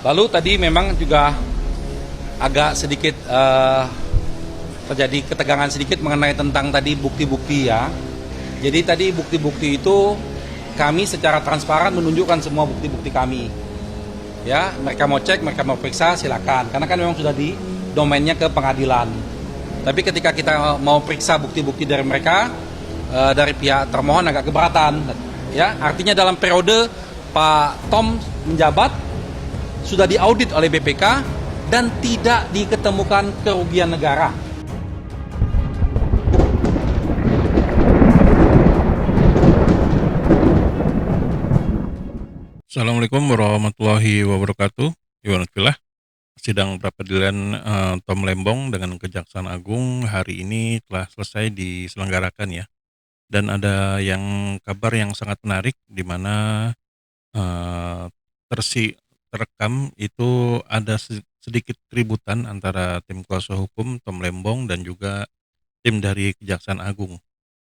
Lalu tadi memang juga agak sedikit terjadi ketegangan sedikit mengenai tentang tadi bukti-bukti ya. Jadi tadi bukti-bukti itu kami secara transparan menunjukkan semua bukti-bukti kami. Ya, mereka mau cek, mereka mau periksa, silakan. Karena kan memang sudah di domainnya ke pengadilan. Tapi ketika kita mau periksa bukti-bukti dari mereka, dari pihak termohon agak keberatan. Ya, artinya dalam periode Pak Tom menjabat sudah diaudit oleh BPK dan tidak diketemukan kerugian negara. Assalamualaikum warahmatullahi wabarakatuh. Iwanillah, sidang pra-peradilan Tom Lembong dengan Kejaksaan Agung hari ini telah selesai diselenggarakan ya. Dan ada kabar yang sangat menarik di mana eh, terekam itu ada sedikit keributan antara tim kuasa hukum Tom Lembong dan juga tim dari Kejaksaan Agung.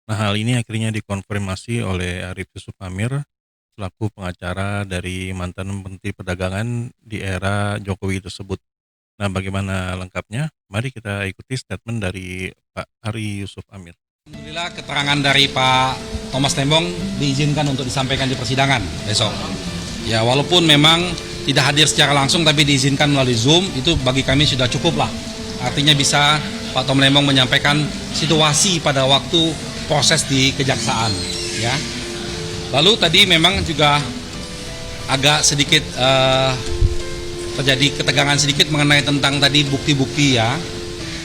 Nah, hal ini akhirnya dikonfirmasi oleh Arief Yusuf Amir selaku pengacara dari mantan Menteri Perdagangan di era Jokowi tersebut. Nah, bagaimana lengkapnya? Mari kita ikuti statement dari Pak Ari Yusuf Amir. Alhamdulillah keterangan dari Pak Thomas Lembong diizinkan untuk disampaikan di persidangan besok. Ya, walaupun memang tidak hadir secara langsung tapi diizinkan melalui Zoom, itu bagi kami sudah cukup lah. Artinya bisa Pak Tom Lembong menyampaikan situasi pada waktu proses di kejaksaan. Ya. Lalu tadi memang juga agak sedikit terjadi ketegangan sedikit mengenai tentang tadi bukti-bukti ya.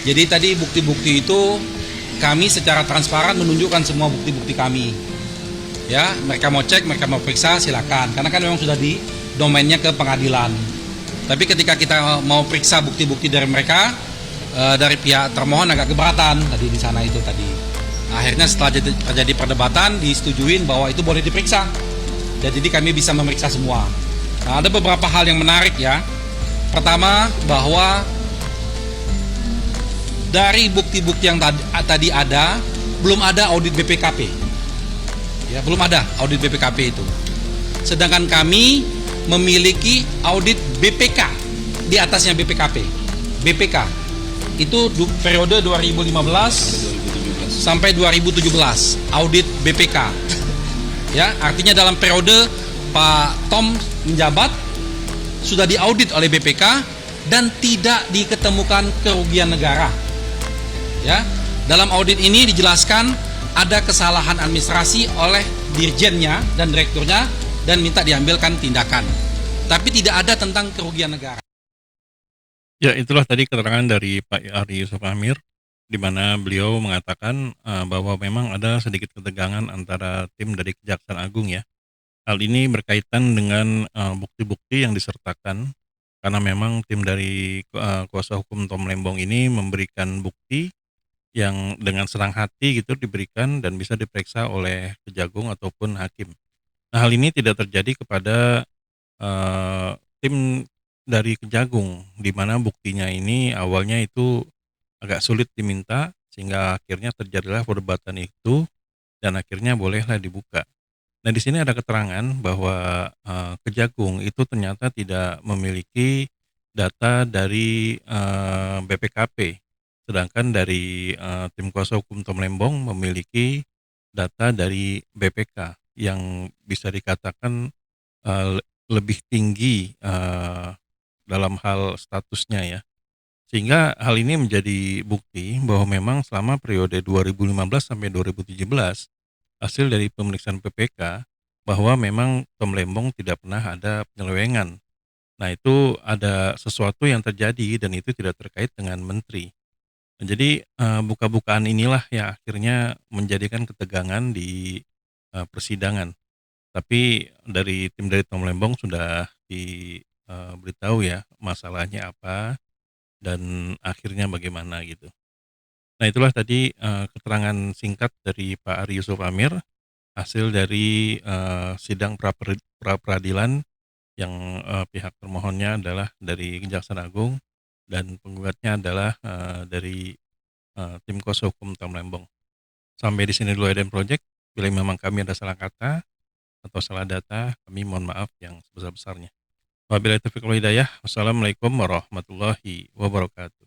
Jadi tadi bukti-bukti itu kami secara transparan menunjukkan semua bukti-bukti kami. Ya, mereka mau cek, mereka mau periksa, silakan. Karena kan memang sudah di domainnya ke pengadilan. Tapi ketika kita mau periksa bukti-bukti dari mereka, dari pihak termohon agak keberatan tadi di sana itu tadi. Akhirnya setelah terjadi perdebatan disetujuin bahwa itu boleh diperiksa. Jadi kami bisa memeriksa semua. Nah, ada beberapa hal yang menarik ya. Pertama, bahwa dari bukti-bukti yang tadi ada, belum ada audit BPKP. Ya, belum ada audit BPKP itu. Sedangkan kami memiliki audit BPK di atasnya BPKP. BPK itu periode 2015 sampai 2017 audit BPK. Ya, artinya dalam periode Pak Tom menjabat sudah diaudit oleh BPK dan tidak diketemukan kerugian negara. Ya, dalam audit ini dijelaskan ada kesalahan administrasi oleh dirjennya dan direkturnya dan minta diambilkan tindakan. Tapi tidak ada tentang kerugian negara. Ya, itulah tadi keterangan dari Pak Ari Yusuf Amir, di mana beliau mengatakan bahwa memang ada sedikit ketegangan antara tim dari Kejaksaan Agung ya. Hal ini berkaitan dengan bukti-bukti yang disertakan, karena memang tim dari kuasa hukum Tom Lembong ini memberikan bukti yang dengan senang hati gitu diberikan dan bisa diperiksa oleh Kejagung ataupun hakim. Nah, hal ini tidak terjadi kepada tim dari Kejagung, di mana buktinya ini awalnya itu agak sulit diminta, sehingga akhirnya terjadilah perdebatan itu dan akhirnya bolehlah dibuka. Nah, di sini ada keterangan bahwa Kejagung itu ternyata tidak memiliki data dari BPKP, sedangkan dari tim kuasa hukum Tom Lembong memiliki data dari BPK yang bisa dikatakan lebih tinggi dalam hal statusnya ya. Sehingga hal ini menjadi bukti bahwa memang selama periode 2015 sampai 2017 hasil dari pemeriksaan PPK bahwa memang Tom Lembong tidak pernah ada penyelewengan. Nah, itu ada sesuatu yang terjadi dan itu tidak terkait dengan menteri. Nah, jadi buka-bukaan inilah yang akhirnya menjadikan ketegangan di persidangan. Tapi dari Tom Lembong sudah diberitahu ya masalahnya apa dan akhirnya bagaimana gitu. Nah, itulah tadi keterangan singkat dari Pak Ari Yusuf Amir, hasil dari sidang pra-peradilan yang pihak termohonnya adalah dari Kejaksaan Agung dan penggugatnya adalah dari tim kuasa hukum Tom Lembong. Sampai di sini dulu Eden Project. Bila memang kami ada salah kata atau salah data, kami mohon maaf yang sebesar-besarnya. Wabillahi taufiq wal hidayah. Wassalamualaikum warahmatullahi wabarakatuh.